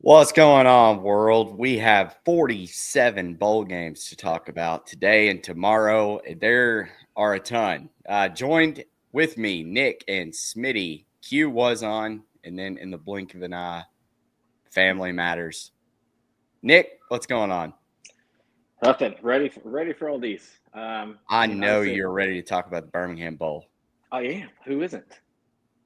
What's going on, world? We have 47 bowl games to talk about today and tomorrow. There are a ton. Joined with me, Nick and Smitty. Q was on, and then in the blink of an eye, family matters. Nick, what's going on? Nothing. Ready for all these. I know honestly, you're ready to talk about the Birmingham Bowl. I am. Who isn't?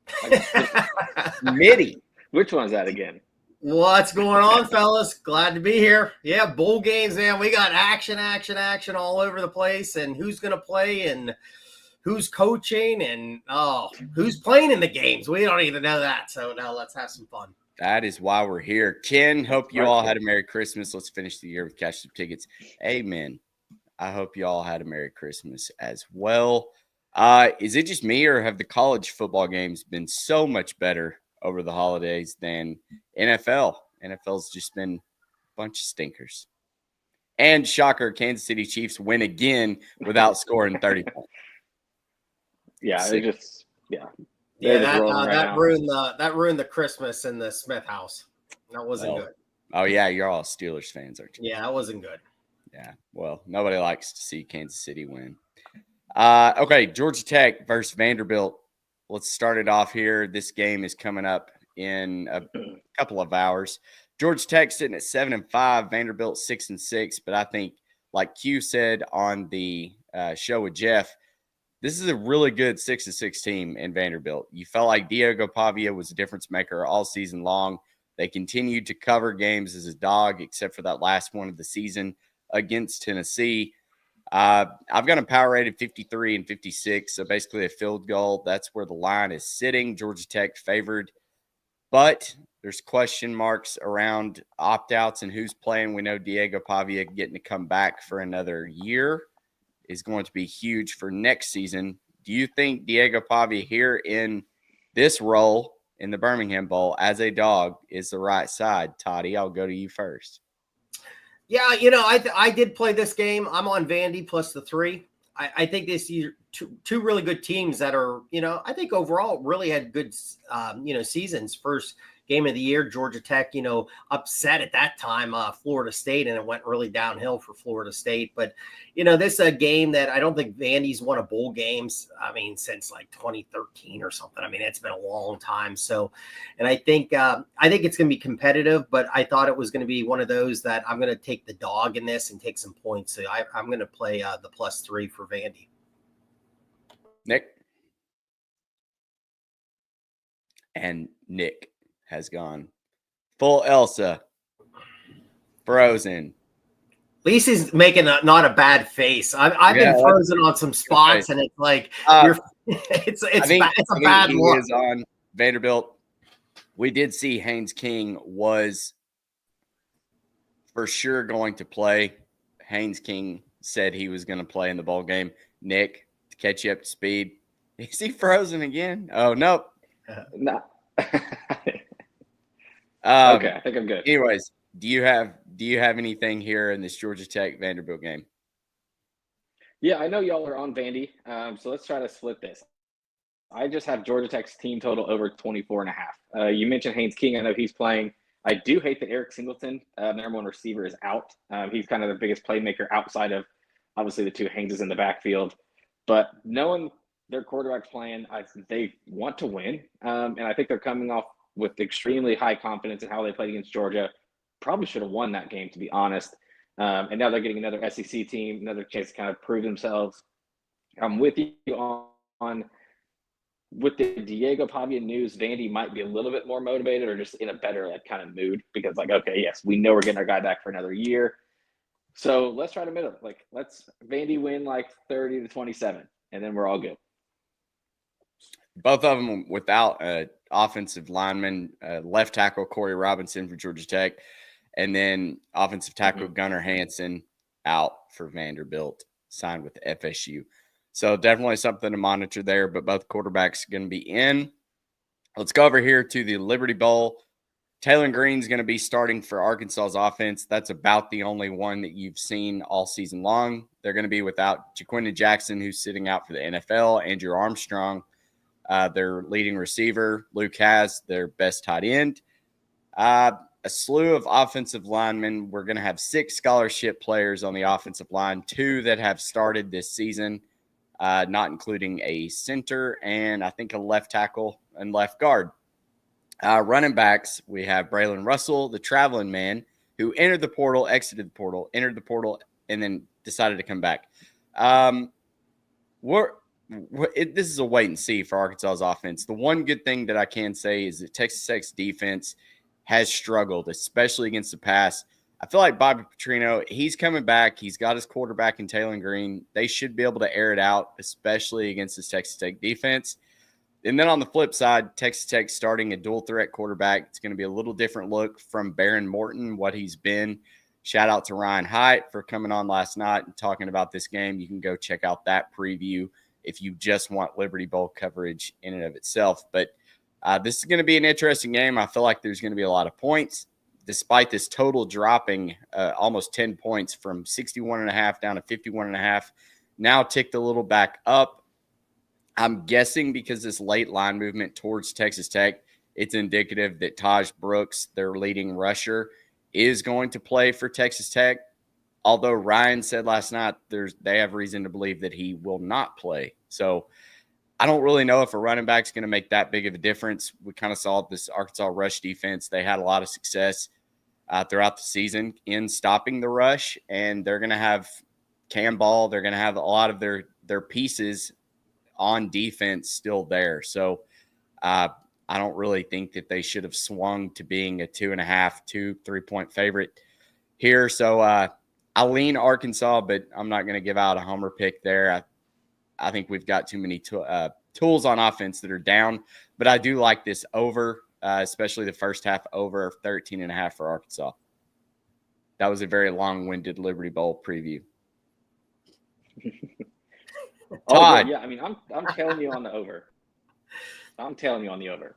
Smitty. Which one's that again? What's going on, fellas? Glad to be here. Yeah, bowl games, man. We got action all over the place, and who's going to play and who's coaching and who's playing in the games. We don't even know that. So now let's have some fun. That is why we're here. Ken, hope you all had a Merry Christmas. Let's finish the year with cash some tickets. Amen. I hope you all had a Merry Christmas as well. Is it just me, or have the college football games been so much better over the holidays than NFL? NFL's just been a bunch of stinkers. And shocker, Kansas City Chiefs win again without scoring 30 points. Yeah, that ruined the Christmas in the Smith house. That wasn't good. Oh yeah, you're all Steelers fans, aren't you? Yeah, that wasn't good. Yeah, well, nobody likes to see Kansas City win. Okay, Georgia Tech versus Vanderbilt. Let's start it off here. This game is coming up in a couple of hours. Georgia Tech sitting at 7-5, Vanderbilt 6-6. But I think, like Q said on the show with Jeff, this is a really good 6-6 team in Vanderbilt. You felt like Diego Pavia was a difference maker all season long. They continued to cover games as a dog, except for that last one of the season against Tennessee. I've got a power rated 53 and 56, so basically a field goal. That's where the line is sitting. Georgia Tech favored, but there's question marks around opt-outs and who's playing. We know Diego Pavia getting to come back for another year is going to be huge for next season. Do you think Diego Pavia here in this role in the Birmingham Bowl as a dog is the right side? Toddy, I'll go to you first. Yeah, I did play this game. I'm on Vandy plus the 3. I think this year two really good teams that are, I think overall really had good, seasons. First game of the year, Georgia Tech, upset at that time Florida State, and it went really downhill for Florida State. But, this is a game that I don't think Vandy's won a bowl games, since like 2013 or something. It's been a long time. So, and I think it's going to be competitive, but I thought it was going to be one of those that I'm going to take the dog in this and take some points. So I'm going to play the plus 3 for Vandy. Nick? And Nick has gone full Elsa, frozen. At least he's making not a bad face. I've been frozen on some spots, and it's like it's a bad look. Is on Vanderbilt. We did see Haynes King was for sure going to play. Haynes King said he was going to play in the bowl game. Nick, to catch you up to speed, is he frozen again? Oh nope. No. Okay, I think I'm good. Anyways, do you have anything here in this Georgia Tech Vanderbilt game? Yeah, I know y'all are on Vandy, so let's try to split this. I just have Georgia Tech's team total over 24.5. You mentioned Haynes King. I know he's playing. I do hate that Eric Singleton, their number one receiver, is out. He's kind of the biggest playmaker outside of, obviously, the two Hayneses in the backfield. But knowing their quarterback's playing, they want to win, and I think they're coming off with extremely high confidence in how they played against Georgia. Probably should have won that game, to be honest. And now they're getting another SEC team, another chance to kind of prove themselves. I'm with you on with the Diego Pavia news. Vandy might be a little bit more motivated or just in a better kind of mood because, okay, yes, we know we're getting our guy back for another year. So let's try to middle. Let's Vandy win 30-27, and then we're all good. Both of them without offensive lineman, left tackle Corey Robinson for Georgia Tech, and then offensive tackle Gunnar Hansen out for Vanderbilt, signed with FSU. So definitely something to monitor there, but both quarterbacks are going to be in. Let's go over here to the Liberty Bowl. Taylor Green's going to be starting for Arkansas's offense. That's about the only one that you've seen all season long. They're going to be without Jaquinda Jackson, who's sitting out for the NFL, Andrew Armstrong, their leading receiver, Luke Hasz, their best tight end. A a slew of offensive linemen. We're going to have 6 scholarship players on the offensive line, 2 that have started this season, not including a center and I think a left tackle and left guard. Running backs, we have Braylon Russell, the traveling man, who entered the portal, exited the portal, entered the portal, and then decided to come back. This is a wait and see for Arkansas's offense. The one good thing that I can say is that Texas Tech's defense has struggled, especially against the pass. I feel like Bobby Petrino, he's coming back. He's got his quarterback in Taylor Green. They should be able to air it out, especially against this Texas Tech defense. And then on the flip side, Texas Tech starting a dual threat quarterback. It's going to be a little different look from Baron Morton, what he's been. Shout out to Ryan Hyatt for coming on last night and talking about this game. You can go check out that preview if you just want Liberty Bowl coverage in and of itself. But this is going to be an interesting game. I feel like there's going to be a lot of points, despite this total dropping almost 10 points from 61.5 down to 51.5. Now ticked a little back up. I'm guessing because this late line movement towards Texas Tech, it's indicative that Taj Brooks, their leading rusher, is going to play for Texas Tech. Although Ryan said last night they have reason to believe that he will not play. So I don't really know if a running back is going to make that big of a difference. We kind of saw this Arkansas rush defense. They had a lot of success throughout the season in stopping the rush, and they're going to have Cam Ball. They're going to have a lot of their pieces on defense still there. So I don't really think that they should have swung to being a 2.5, 3-point favorite here. So I'll lean Arkansas, but I'm not going to give out a homer pick there. I think we've got too many tools on offense that are down, but I do like this over, especially the first half over 13.5 for Arkansas. That was a very long-winded Liberty Bowl preview. Todd. Yeah, I mean, I'm telling you on the over. I'm telling you on the over.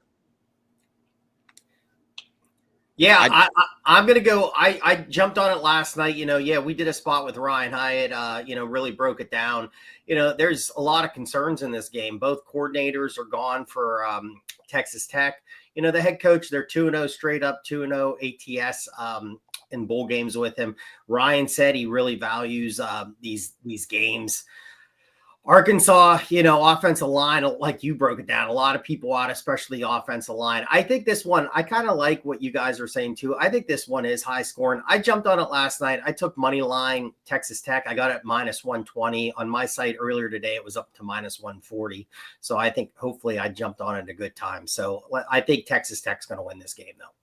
Yeah, I'm going to go. I jumped on it last night. We did a spot with Ryan Hyatt, really broke it down. There's a lot of concerns in this game. Both coordinators are gone for Texas Tech. The head coach, they're 2-0 straight up, 2-0 ATS in bowl games with him. Ryan said he really values these games. Arkansas, offensive line, like you broke it down, a lot of people out, especially the offensive line. I think this one, I kind of like what you guys are saying too. I think this one is high scoring. I jumped on it last night. I took money line Texas Tech. I got it -120 on my site earlier today. It was up to -140. So I think hopefully I jumped on it at a good time. So I think Texas Tech's going to win this game though.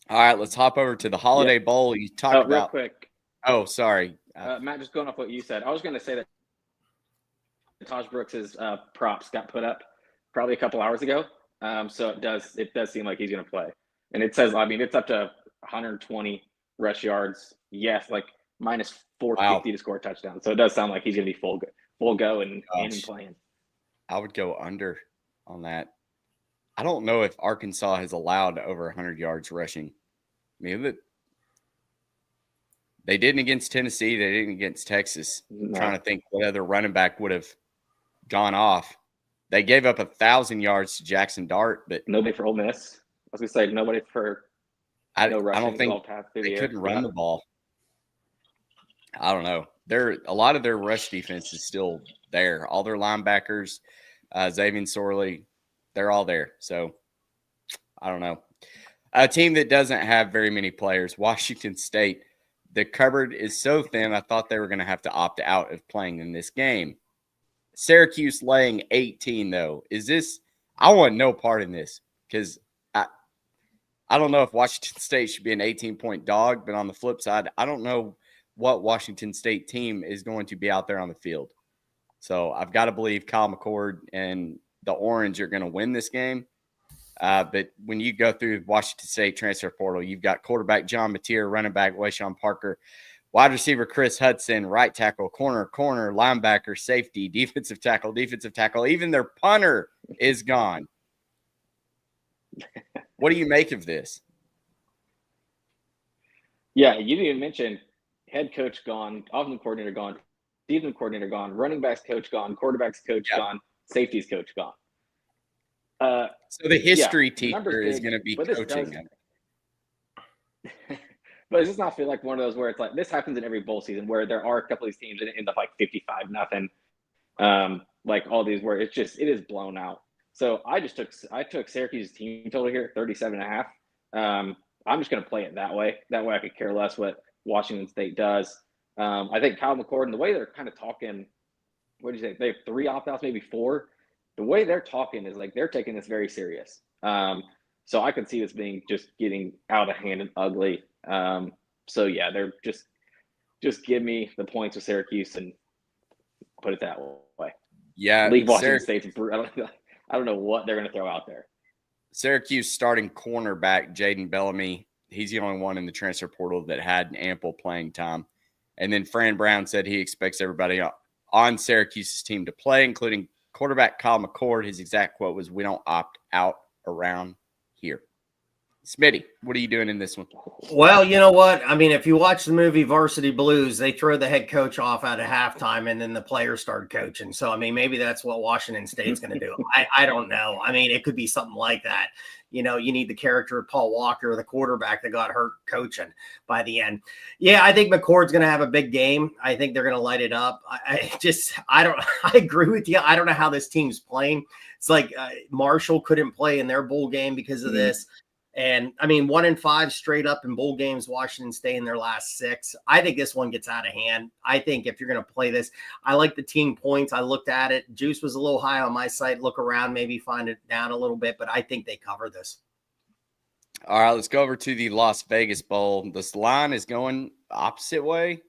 All right, let's hop over to the Holiday Bowl. You talked about real quick. Oh, sorry. Matt, just going off what you said. I was going to say that Taj Brooks's props got put up probably a couple hours ago. So it does seem like he's going to play. And it says, it's up to 120 rush yards. Yes, like -450 to score a touchdown. So it does sound like he's going to be full go and playing. I would go under on that. I don't know if Arkansas has allowed over 100 yards rushing. They didn't against Tennessee. They didn't against Texas. No. I'm trying to think what other running back would have gone off. They gave up 1,000 yards to Jackson Dart, but nobody for Ole Miss. I was going to say nobody for. I don't think they couldn't run the ball. I don't know. A lot of their rush defense is still there. All their linebackers, Xavier Sorley, they're all there. So I don't know. A team that doesn't have very many players, Washington State. The cupboard is so thin, I thought they were going to have to opt out of playing in this game. Syracuse laying 18, though. I want no part in this because I don't know if Washington State should be an 18-point dog, but on the flip side, I don't know what Washington State team is going to be out there on the field. So I've got to believe Kyle McCord and the Orange are going to win this game. But when you go through Washington State transfer portal, you've got quarterback John Mateer, running back Wayshawn Parker, wide receiver Chris Hudson, right tackle, corner, linebacker, safety, defensive tackle. Even their punter is gone. What do you make of this? Yeah, you didn't even mention head coach gone, offensive coordinator gone, defensive coordinator gone, running backs coach gone, quarterbacks coach gone, safeties coach gone. So the history teacher is going to be coaching. but it does not feel like one of those where it's like this happens in every bowl season where there are a couple of these teams that end up like 55-0. Like all these where it is blown out. So I took Syracuse's team total here at 37.5. I'm just going to play it that way. That way I could care less what Washington State does. I think Kyle McCord, and the way they're kind of talking, what do you say? They have 3 opt-outs, maybe 4. The way they're talking is like they're taking this very serious. So I could see this being just getting out of hand and ugly. So yeah, they're just give me the points with Syracuse and put it that way. Yeah, leave Washington State. I don't know what they're going to throw out there. Syracuse starting cornerback Jaden Bellamy. He's the only one in the transfer portal that had ample playing time. And then Fran Brown said he expects everybody on Syracuse's team to play, including quarterback Kyle McCord. His exact quote was, "We don't opt out around here." Smitty, what are you doing in this one? Well, you know what? I mean, if you watch the movie Varsity Blues, they throw the head coach off at a halftime and then the players start coaching. So, I mean, maybe that's what Washington State's going to do. I don't know. I mean, it could be something like that. You know, you need the character of Paul Walker, the quarterback that got hurt coaching by the end. Yeah, I think McCord's going to have a big game. I think they're going to light it up. I agree with you. I don't know how this team's playing. It's like Marshall couldn't play in their bowl game because of this. And I mean, 1-5 straight up in bowl games, Washington State in their last 6. I think this one gets out of hand. I think if you're going to play this, I like the team points. I looked at it. Juice was a little high on my site. Look around, maybe find it down a little bit, but I think they cover this. All right, let's go over to the Las Vegas Bowl. This line is going opposite way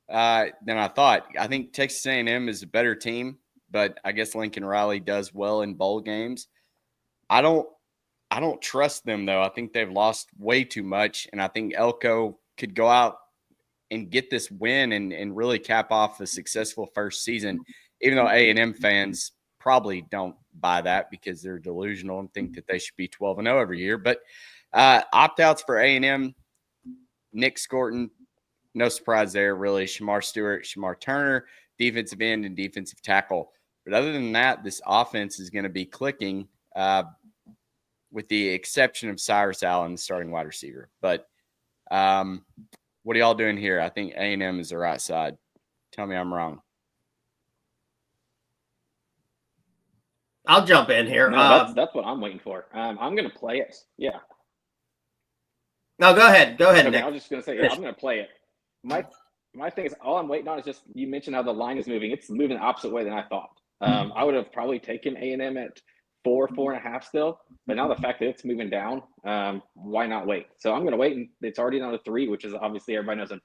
than I thought. I think Texas A&M is a better team, but I guess Lincoln Riley does well in bowl games. I don't trust them, though. I think they've lost way too much, and I think Elko could go out and get this win and really cap off a successful first season, even though A&M fans probably don't buy that because they're delusional and think that they should be 12-0 every year. But opt-outs for A&M, Nick Scorton, no surprise there, really. Shamar Stewart, Shamar Turner, defensive end and defensive tackle. But other than that, this offense is going to be clicking with the exception of Cyrus Allen, starting wide receiver. But what are y'all doing here? I think A&M is the right side. Tell me I'm wrong. I'll jump in here. No, that's what I'm waiting for. I'm going to play it. Yeah. No, go ahead. Go ahead, Okay, Nick. I was just going to say, yeah, I'm going to play it. My thing is, all I'm waiting on is just, you mentioned how the line is moving. It's moving the opposite way than I thought. I would have probably taken A&M at 4.5 still, but now the fact that it's moving down, why not wait? So I'm going to wait, and it's already down to 3, which is obviously everybody knows in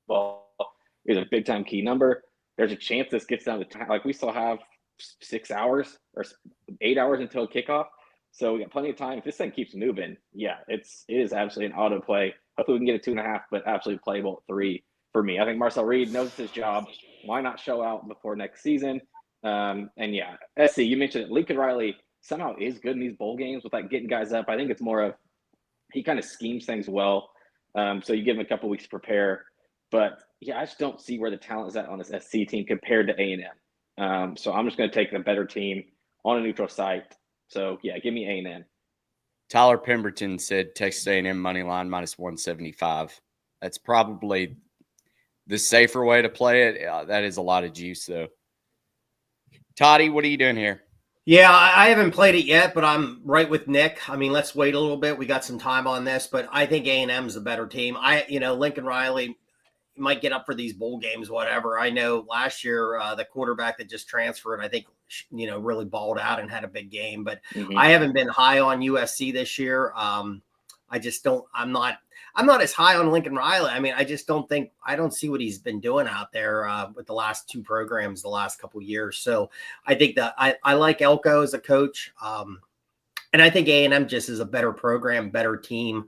football is a big time key number. There's a chance this gets down to time. Like we still have 6 hours or 8 hours until kickoff, so we got plenty of time. If this thing keeps moving, yeah, it is absolutely an auto play. Hopefully we can get a 2.5, but absolutely playable at 3 for me. I think Marcel Reed knows his job. Why not show out before next season? And yeah, SC, you mentioned it. Lincoln Riley somehow is good in these bowl games with like getting guys up. I think it's more of he kind of schemes things well. So you give him a couple weeks to prepare. But yeah, I just don't see where the talent is at on this SC team compared to A&M. So I'm just going to take the better team on a neutral site. So yeah, give me A&M. Tyler Pemberton said Texas A&M money line -175. That's probably the safer way to play it. That is a lot of juice, though. Toddy, what are you doing here? Yeah, I haven't played it yet, but I'm right with Nick. I mean, let's wait a little bit. We got some time on this, but I think A&M is a better team. Lincoln Riley might get up for these bowl games, whatever. I know last year the quarterback that just transferred, I think, really balled out and had a big game. But I haven't been high on USC this year. I just don't. I'm not as high on Lincoln Riley. I mean, I don't see what he's been doing out there with the last 2 programs the last couple of years. So I think that I like Elko as a coach. And I think A&M just is a better program, better team.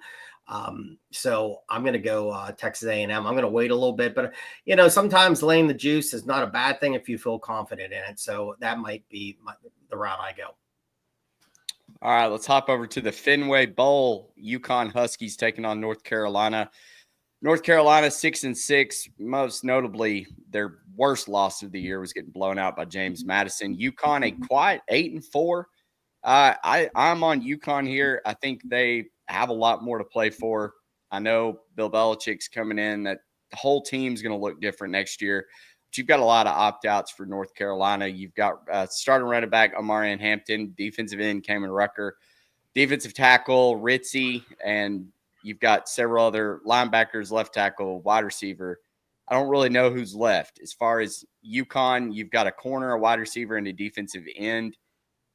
So I'm going to go Texas A&M. I'm going to wait a little bit, but sometimes laying the juice is not a bad thing if you feel confident in it. So that might be the route I go. All right, let's hop over to the Fenway Bowl. UConn Huskies taking on North Carolina. North Carolina 6-6. Most notably, their worst loss of the year was getting blown out by James Madison. UConn a quiet 8-4. I'm on UConn here. I think they have a lot more to play for. I know Bill Belichick's coming in, that the whole team's going to look different next year. But you've got a lot of opt-outs for North Carolina. You've got starting running back Omarion Hampton, defensive end Cameron Rucker, defensive tackle Ritzy, and you've got several other linebackers, left tackle, wide receiver. I don't really know who's left. As far as UConn, you've got a corner, a wide receiver, and a defensive end.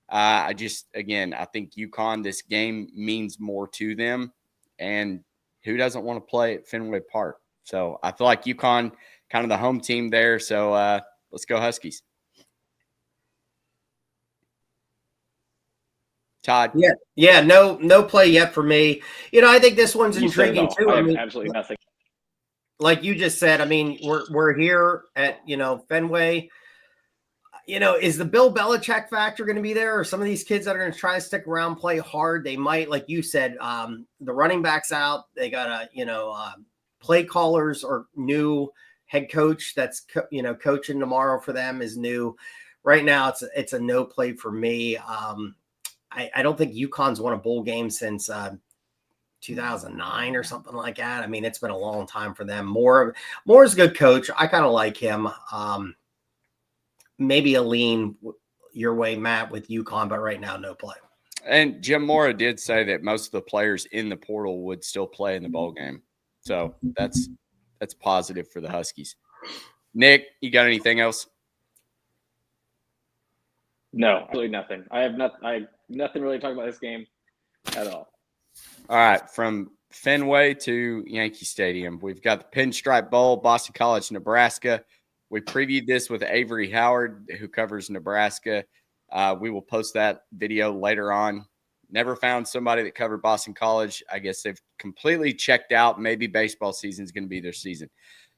I think UConn, this game means more to them. And who doesn't want to play at Fenway Park? So I feel like UConn, kind of the home team there. So let's go Huskies. Todd. Yeah. No play yet for me. I think this one's intriguing too. I mean, absolutely nothing. Like you just said, I mean, we're here at Fenway. Is the Bill Belichick factor going to be there, or some of these kids that are going to try to stick around, play hard? They might, like you said, the running backs out. They got play callers or new head coach that's coaching tomorrow for them is new. Right now, it's a no play for me. I don't think UConn's won a bowl game since 2009 or something like that. I mean, it's been a long time for them. Moore's a good coach. I kind of like him. Maybe a lean your way, Matt, with UConn, but right now, no play. And Jim Mora did say that most of the players in the portal would still play in the bowl game. So that's positive for the Huskies. Nick, you got anything else? No, absolutely nothing. I have nothing really to talk about this game at all. All right, from Fenway to Yankee Stadium, we've got the Pinstripe Bowl, Boston College, Nebraska. We previewed this with Avery Howard, who covers Nebraska. We will post that video later on. Never found somebody that covered Boston College. I guess they've completely checked out. Maybe baseball season is going to be their season.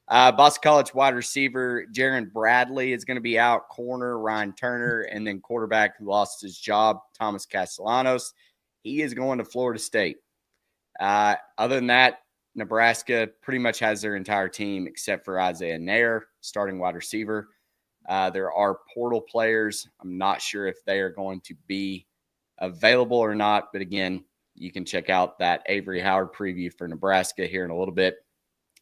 Boston College wide receiver Jaron Bradley is going to be out. Corner Ryan Turner, and then quarterback who lost his job, Thomas Castellanos. He is going to Florida State. Other than that, Nebraska pretty much has their entire team except for Isaiah Nair, starting wide receiver. There are portal players. I'm not sure if they are going to be available or not. But again, you can check out that Avery Howard preview for Nebraska here in a little bit.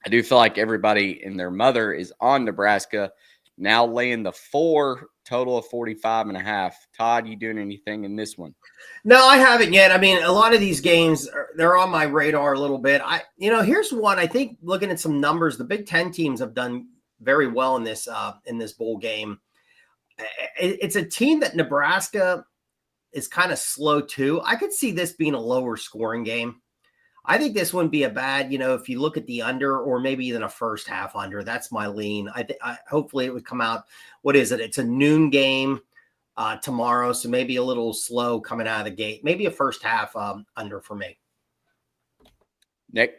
I do feel like everybody and their mother is on Nebraska, now laying the 4, total of 45.5. Todd, you doing anything in this one? No, I haven't yet. I mean, a lot of these games, they're on my radar a little bit. Here's one. I think looking at some numbers, the Big Ten teams have done very well in this bowl game. It's a team that Nebraska is kind of slow too. I could see this being a lower scoring game. I think this wouldn't be a bad, if you look at the under, or maybe even a first half under. That's my lean. Hopefully it would come out. What is it? It's a noon game tomorrow, so maybe a little slow coming out of the gate. Maybe a first half under for me. Nick?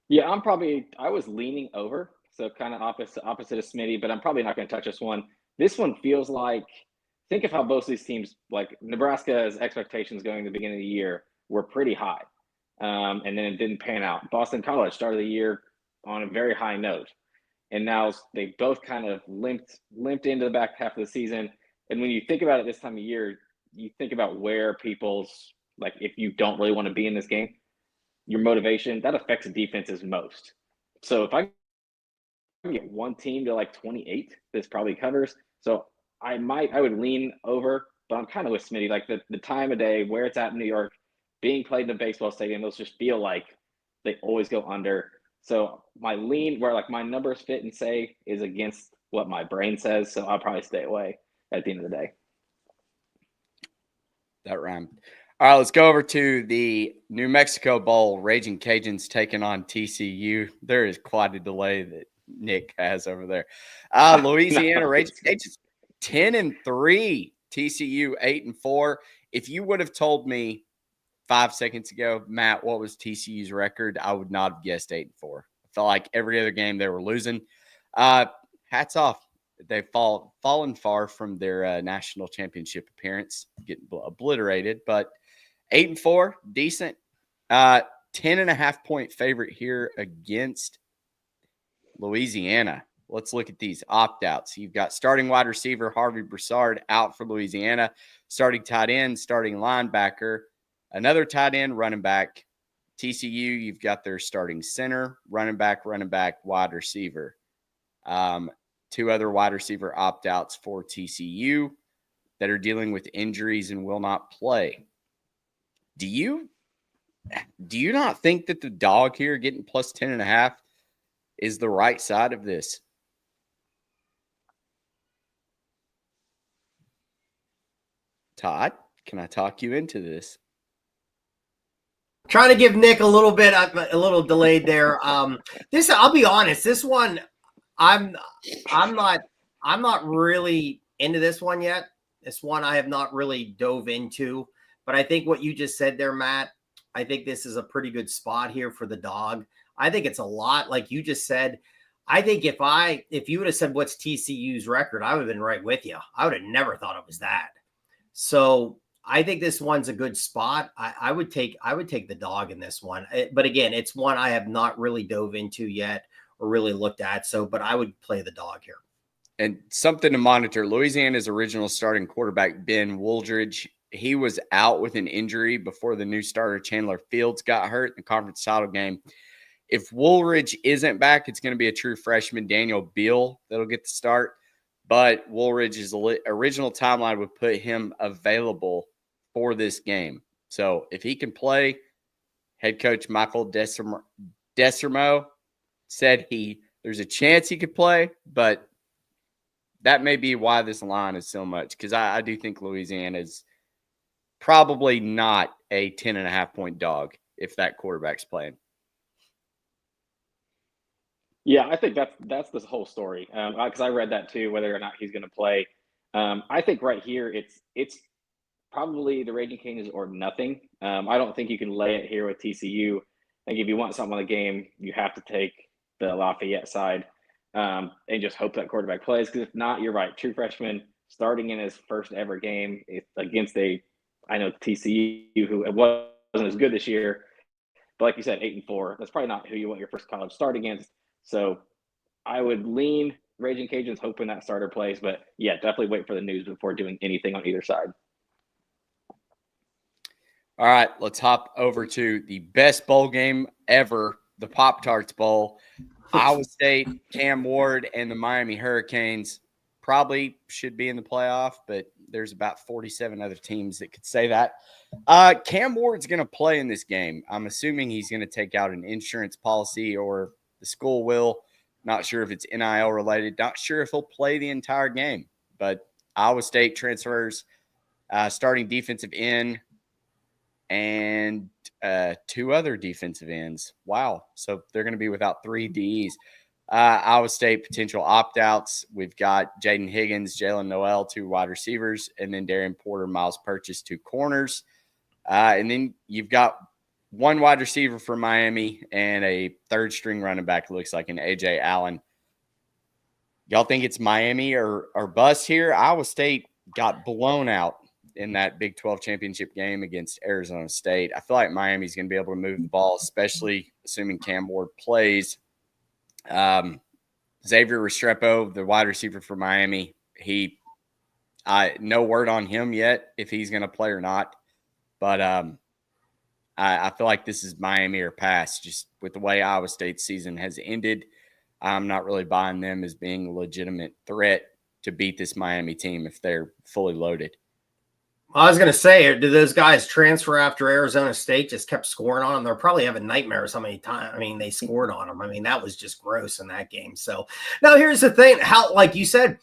Yeah, I was leaning over, so kind of opposite of Smitty, but I'm probably not going to touch this one. This one feels like, think of how both these teams, like Nebraska's expectations going to the beginning of the year were pretty high. And then it didn't pan out. Boston College started the year on a very high note. And now they both kind of limped into the back half of the season. And when you think about it this time of year, you think about where people's, like, if you don't really want to be in this game, your motivation, that affects defenses most. So if I can get one team to like 28, this probably covers. So I would lean over, but I'm kind of with Smitty. Like the time of day, where it's at in New York, being played in a baseball stadium, those just feel like they always go under. So my lean, where like my numbers fit and say, is against what my brain says. So I'll probably stay away at the end of the day. That rhymed. All right, let's go over to the New Mexico Bowl. Raging Cajuns taking on TCU. There is quite a delay that Nick has over there. Louisiana Raging Cajuns 10-3. TCU 8-4. If you would have told me 5 seconds ago, Matt, what was TCU's record, I would not have guessed 8-4. I felt like every other game they were losing. Hats off. They've fallen far from their national championship appearance, getting obliterated, but 8-4, decent. 10.5-point favorite here against Louisiana. Let's look at these opt-outs. You've got starting wide receiver Harvey Broussard out for Louisiana, starting tight end, starting linebacker another tight end, running back. TCU, you've got their starting center, running back, wide receiver. Two other wide receiver opt-outs for TCU that are dealing with injuries and will not play. Do you not think that the dog here getting plus 10.5 is the right side of this? Todd, can I talk you into this? Trying to give Nick a little delayed there. I'll be honest, this one, I'm not really into this one yet. This one I have not really dove into, but I think what you just said there, Matt, I think this is a pretty good spot here for the dog. I think it's a lot, like you just said. I think if you would have said what's TCU's record, I would have been right with you. I would have never thought it was that. So I think this one's a good spot. I would take the dog in this one. But again, it's one I have not really dove into yet or really looked at. But I would play the dog here. And something to monitor, Louisiana's original starting quarterback, Ben Wooldridge, he was out with an injury before the new starter, Chandler Fields, got hurt in the conference title game. If Woolridge isn't back, it's going to be a true freshman, Daniel Beal, that'll get the start. But Woolridge's original timeline would put him available for this game. So if he can play, head coach Michael Desormeaux said there's a chance he could play, but that may be why this line is so much, because I do think Louisiana is probably not a 10.5-point dog if that quarterback's playing. Yeah, I think that's the whole story. Because I read that too, whether or not he's going to play. I think right here it's probably the Raging Cajuns or nothing. I don't think you can lay it here with TCU. Like if you want something on the game, you have to take the Lafayette side and just hope that quarterback plays. Because if not, you're right. True freshman starting in his first ever game against I know TCU, who wasn't as good this year, but like you said, 8-4. That's probably not who you want your first college start against. So I would lean Raging Cajuns, hoping that starter plays. But yeah, definitely wait for the news before doing anything on either side. All right, let's hop over to the best bowl game ever, the Pop-Tarts Bowl. Iowa State, Cam Ward, and the Miami Hurricanes probably should be in the playoff, but there's about 47 other teams that could say that. Cam Ward's going to play in this game. I'm assuming he's going to take out an insurance policy, or the school will. Not sure if it's NIL related. Not sure if he'll play the entire game. But Iowa State transfers starting defensive end and two other defensive ends. Wow. So they're going to be without 3 DEs. Iowa State potential opt-outs. We've got Jaden Higgins, Jalen Noel, 2 wide receivers, and then Darian Porter, Miles Purchase, 2 corners. And then you've got 1 wide receiver for Miami and a 3rd-string running back, looks like an A.J. Allen. Y'all think it's Miami or bust here? Iowa State got blown out in that Big 12 championship game against Arizona State. I feel like Miami's going to be able to move the ball, especially assuming Cam Ward plays. Xavier Restrepo, the wide receiver for Miami, no word on him yet if he's going to play or not. But I feel like this is Miami or pass. Just with the way Iowa State's season has ended, I'm not really buying them as being a legitimate threat to beat this Miami team if they're fully loaded. I was going to say, do those guys transfer after Arizona State just kept scoring on them? They're probably having nightmares how many times. I mean, they scored on them. I mean, that was just gross in that game. So now here's the thing, how, like you said,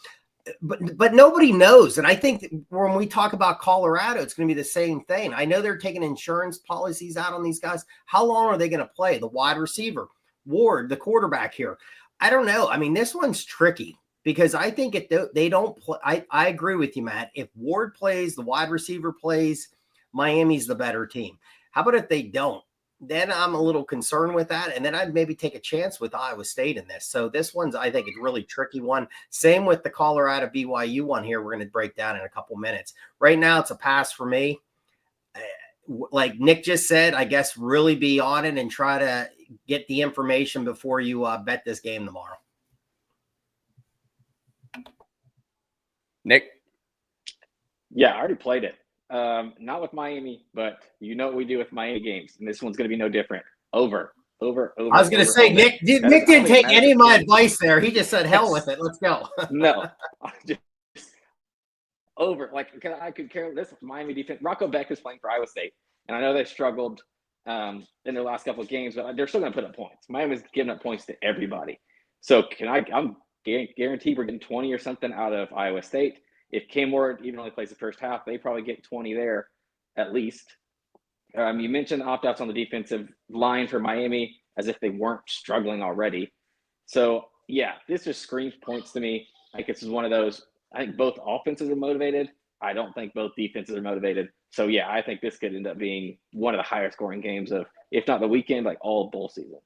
but nobody knows. And I think when we talk about Colorado, it's going to be the same thing. I know they're taking insurance policies out on these guys. How long are they going to play? The wide receiver, Ward, the quarterback here. I don't know. I mean, this one's tricky. Because I think they don't play. I agree with you, Matt. If Ward plays, the wide receiver plays, Miami's the better team. How about if they don't? Then I'm a little concerned with that. And then I'd maybe take a chance with Iowa State in this. So this one's, I think, a really tricky one. Same with the Colorado BYU one here. We're going to break down in a couple minutes. Right now, it's a pass for me. Like Nick just said, I guess really be on it and try to get the information before you bet this game tomorrow. Nick? Yeah, I already played it. Not with Miami, but you know what we do with Miami games, and this one's going to be no different. Over. I was going to say, over. Nick didn't take any of my advice there. He just said, hell with it. Let's go. No. Just over. Like, I could care this Miami defense. Rocco Beck is playing for Iowa State, and I know they struggled in their last couple of games, but they're still going to put up points. Miami's giving up points to everybody. So I'm guaranteed we're getting 20 or something out of Iowa State. If Cam Ward even only plays the first half, they probably get 20 there at least. You mentioned opt-outs on the defensive line for Miami as if they weren't struggling already. So, yeah, this just screams points to me. I think this is one of those. I think both offenses are motivated. I don't think both defenses are motivated. So, yeah, I think this could end up being one of the higher scoring games of, if not the weekend, like all bowl season.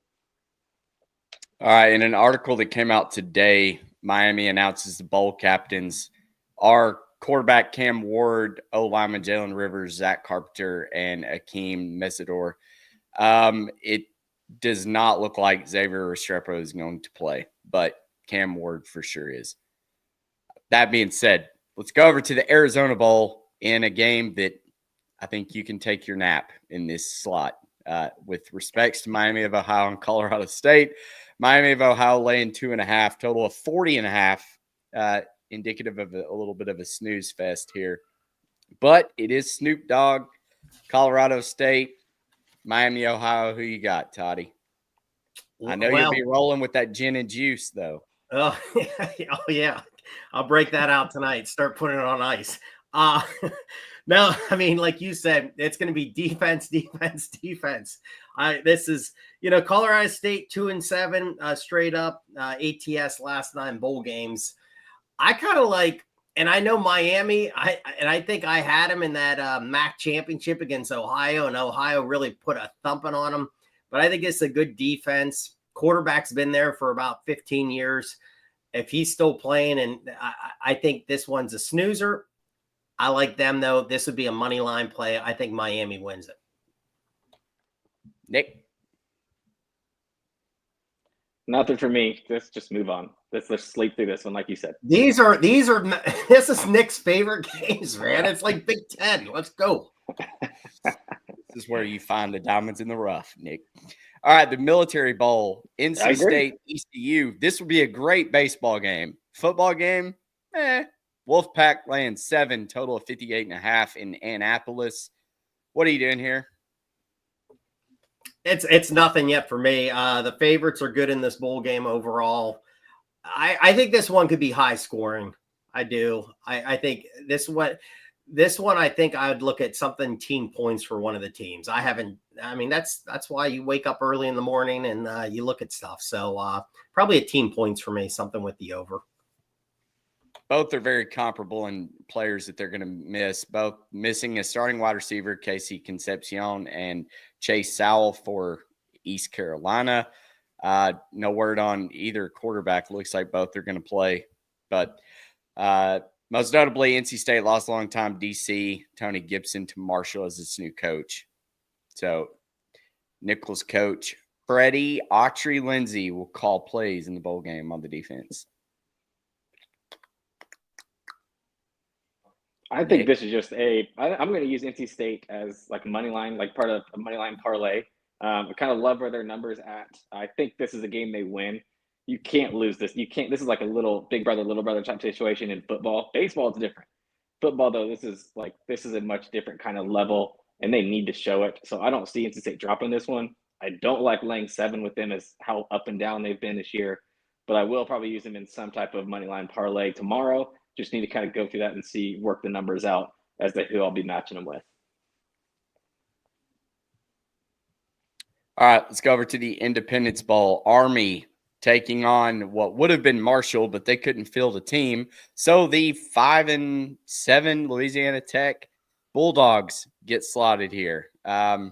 All right. In an article that came out today, Miami announces the bowl captains are quarterback Cam Ward, O-lineman Jalen Rivers, Zach Carpenter, and Akeem Mesidor. It does not look like Xavier Restrepo is going to play, but Cam Ward for sure is. That being said, let's go over to the Arizona Bowl in a game that I think you can take your nap in this slot. With respects to Miami of Ohio and Colorado State, Miami of Ohio laying 2.5, total of 40.5, indicative of a little bit of a snooze fest here. But it is Snoop Dogg, Colorado State, Miami, Ohio. Who you got, Toddy? I know you'll be rolling with that gin and juice, though. Oh, yeah. I'll break that out tonight. Start putting it on ice. No, I mean, like you said, it's going to be defense. This is, Colorado State 2-7 straight up, ATS last 9 bowl games. I kind of like, and I know Miami, I think I had him in that MAC championship against Ohio, and Ohio really put a thumping on them. But I think it's a good defense. Quarterback's been there for about 15 years. If he's still playing, and I think this one's a snoozer. I like them, though. This would be a money line play. I think Miami wins it. Nick? Nothing for me. Let's just move on. Let's sleep through this one, like you said. This is Nick's favorite games, man. It's like Big Ten. Let's go. This is where you find the diamonds in the rough, Nick. All right, the Military Bowl, NC State, ECU. This would be a great baseball game. Football game, Wolfpack laying 7, total of 58.5 in Annapolis. What are you doing here? It's nothing yet for me. The favorites are good in this bowl game overall. I think this one could be high scoring. I do. I think this one, I think I would look at something team points for one of the teams. That's why you wake up early in the morning and you look at stuff. So probably a team points for me, something with the over. Both are very comparable in players that they're going to miss. Both missing a starting wide receiver, Casey Concepcion, and Chase Sowell for East Carolina. No word on either quarterback. Looks like both are going to play. But most notably, NC State lost a long-time DC, Tony Gibson, to Marshall as its new coach. So Nicholls coach Freddie Autry Lindsay will call plays in the bowl game on the defense. I think this is just I'm going to use NC State as like money line, like part of a money line parlay. I kind of love where their numbers at. I think this is a game they win. You can't lose this. You can't. This is like a little big brother, little brother type situation in football. Baseball is different. Football, though, this is a much different kind of level, and they need to show it. So I don't see NC State dropping this one. I don't like laying 7 with them as how up and down they've been this year, but I will probably use them in some type of money line parlay tomorrow. Just need to kind of go through that and work the numbers out as to who I'll be matching them with. All right, let's go over to the Independence Bowl. Army taking on what would have been Marshall, but they couldn't field a team. So the 5-7 Louisiana Tech Bulldogs get slotted here. I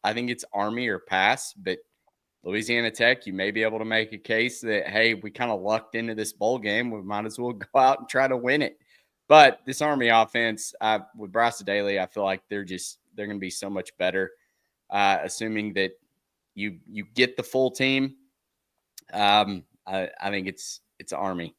think it's Army or pass, but Louisiana Tech, you may be able to make a case that, hey, we kind of lucked into this bowl game. We might as well go out and try to win it. But this Army offense, with Bryce Daly, I feel like they're going to be so much better, assuming that you get the full team. I think it's Army.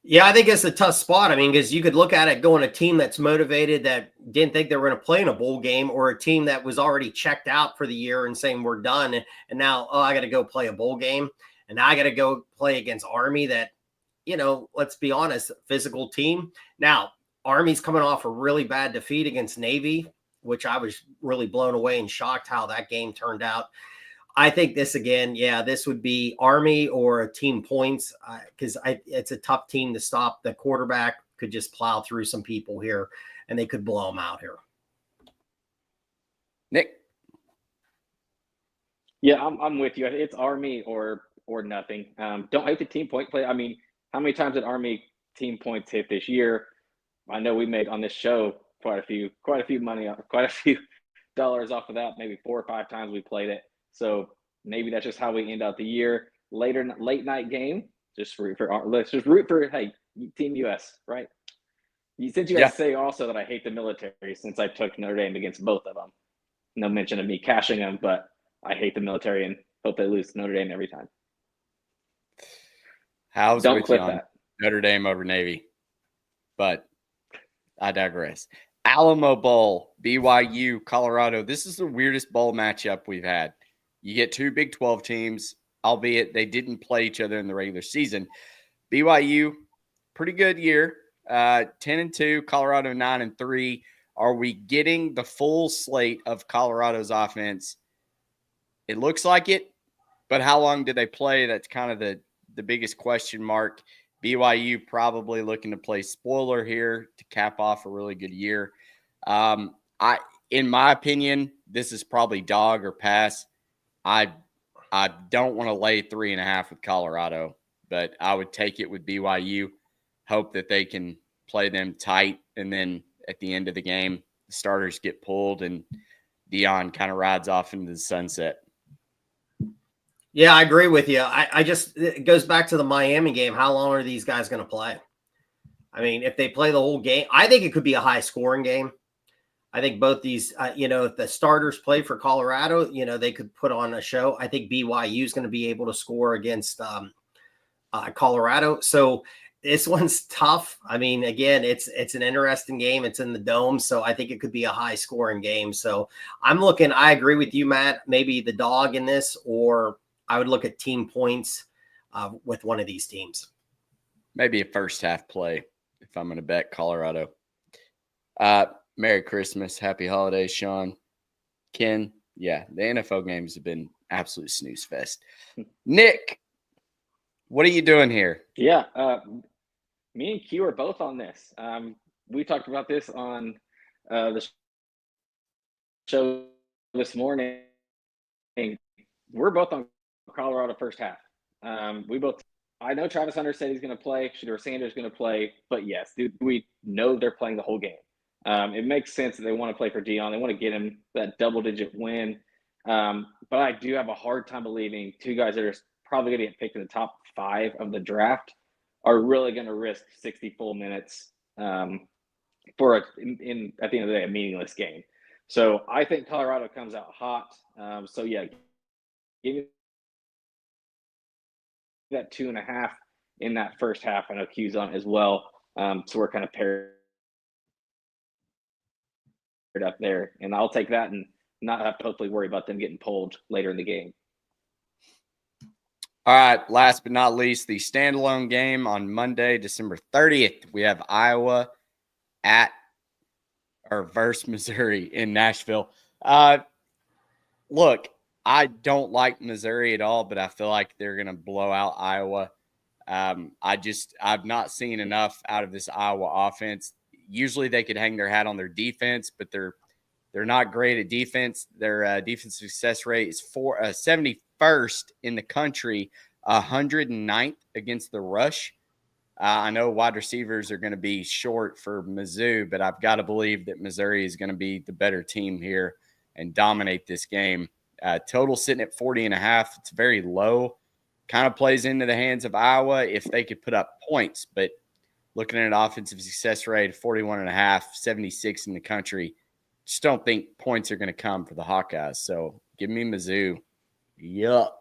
Yeah, I think it's a tough spot. I mean, because you could look at it going a team that's motivated that didn't think they were going to play in a bowl game, or a team that was already checked out for the year and saying we're done, and now I got to go play a bowl game, and now I got to go play against Army. That let's be honest, physical team. Now Army's coming off a really bad defeat against Navy, which I was really blown away and shocked how that game turned out. I think this again, this would be Army or a team points because it's a tough team to stop. The quarterback could just plow through some people here, and they could blow them out here. Nick? Yeah, I'm with you. It's Army or nothing. Don't hate the team point play. I mean, how many times did Army team points hit this year? I know we made on this show quite a few dollars off of that. Maybe 4 or 5 times we played it. So maybe that's just how we end out the year. Late night game. Let's just root for hey, Team US, right? Since you guys say also that I hate the military, since I took Notre Dame against both of them. No mention of me cashing them, but I hate the military and hope they lose to Notre Dame every time. Don't clip that. Notre Dame over Navy, but I digress. Alamo Bowl, BYU, Colorado. This is the weirdest bowl matchup we've had. You get 2 Big 12 teams, albeit they didn't play each other in the regular season. BYU, pretty good year, 10-2. Colorado 9-3. Are we getting the full slate of Colorado's offense? It looks like it, but how long did they play? That's kind of the biggest question mark. BYU probably looking to play spoiler here to cap off a really good year. In my opinion, this is probably dog or pass. I don't want to lay 3.5 with Colorado, but I would take it with BYU. Hope that they can play them tight, and then at the end of the game, the starters get pulled and Dion kind of rides off into the sunset. Yeah, I agree with you. It goes back to the Miami game. How long are these guys going to play? I mean, if they play the whole game, I think it could be a high scoring game. I think both these, if the starters play for Colorado, they could put on a show. I think BYU is going to be able to score against Colorado. So this one's tough. I mean, again, it's an interesting game. It's in the Dome, so I think it could be a high scoring game. So I agree with you, Matt, maybe the dog in this, or I would look at team points with one of these teams. Maybe a first half play if I'm going to bet Colorado. Merry Christmas. Happy holidays, Sean. Ken, the NFL games have been absolute snooze fest. Nick, what are you doing here? Yeah, me and Q are both on this. We talked about this on the show this morning. We're both on Colorado first half. I know Travis Hunter said he's going to play. Shedeur Sanders is going to play. But yes, we know they're playing the whole game. It makes sense that they want to play for Dion. They want to get him that double-digit win. But I do have a hard time believing 2 guys that are probably going to get picked in the top 5 of the draft are really going to risk 60 full minutes for at the end of the day, a meaningless game. So I think Colorado comes out hot. Give me that 2.5 in that first half. I know Q's on as well. So we're kind of paired up there, and I'll take that and not have to hopefully worry about them getting pulled later in the game. All right, last but not least, the standalone game on Monday, December 30th. We have Iowa versus Missouri in Nashville. Look, I don't like Missouri at all, but I feel like they're going to blow out Iowa. I've not seen enough out of this Iowa offense. Usually they could hang their hat on their defense, but they're not great at defense. Their defensive success rate is 71st in the country, 109th against the rush. I know wide receivers are going to be short for Mizzou, but I've got to believe that Missouri is going to be the better team here and dominate this game. Total sitting at 40.5. It's very low. Kind of plays into the hands of Iowa if they could put up points, but looking at an offensive success rate of 41.5, 76 in the country, just don't think points are going to come for the Hawkeyes. So give me Mizzou. Yuck.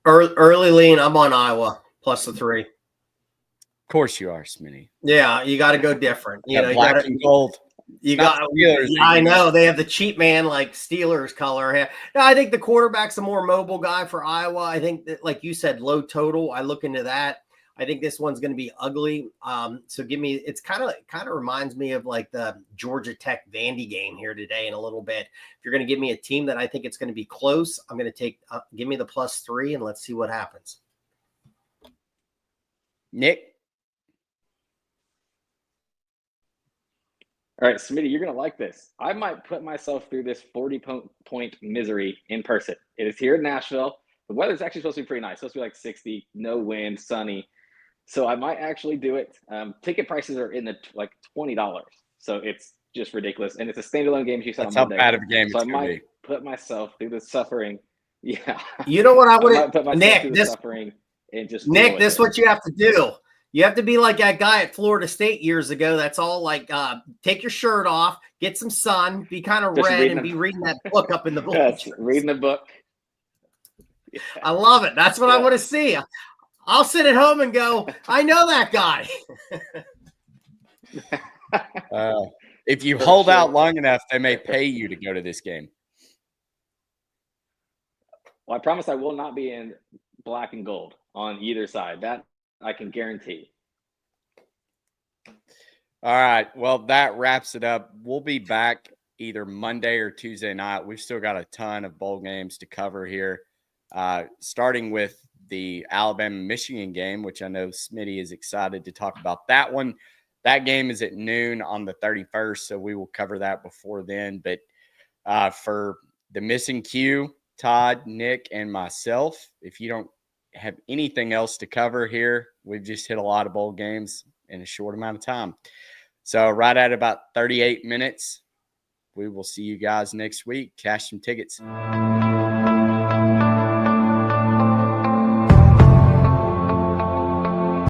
Early lean, I'm on Iowa plus the 3. course you are, Smitty. Yeah, you got to go different. You know, Black and gold. You Not got. Steelers, Yeah, I know they have the cheap man like Steelers color. No, I think the quarterback's a more mobile guy for Iowa. I think that, like you said, low total. I look into that. I think this one's going to be ugly. So give me. It's kind of reminds me of like the Georgia Tech Vandy game here today in a little bit. If you're going to give me a team that I think it's going to be close, I'm going to take. Give me the +3 and let's see what happens. Nick. All right, Smitty, you're going to like this. I might put myself through this 40-point misery in person. It is here in Nashville. The weather's actually supposed to be pretty nice. It's supposed to be like 60, no wind, sunny. So I might actually do it. Ticket prices are in the like $20. So it's just ridiculous. And it's a standalone game, as you said, That's on how Monday. bad of a game So it's I going to might be. put myself through the suffering. Yeah. You know what I would might put myself Nick, through the this suffering and just Nick, this is what you have to do. You have to be like that guy at Florida State years ago. That's all like take your shirt off, get some sun, be kind of Just red, and be reading that book up in the Yes, bleachers. reading the book. Yeah. I love it. That's what I want to see. I'll sit at home and go, I know that guy. If you For hold sure. out long enough, they may pay you to go to this game. Well, I promise I will not be in black and gold on either side. That I can guarantee. All right. Well, that wraps it up. We'll be back either Monday or Tuesday night. We've still got a ton of bowl games to cover here, starting with the Alabama-Michigan game, which I know Smitty is excited to talk about that one. That game is at noon on the 31st, so we will cover that before then. But for the missing Q, Todd, Nick, and myself, if you don't have anything else to cover here, we've just hit a lot of bowl games in a short amount of time. So right at about 38 minutes, we will see you guys next week. Cash some tickets.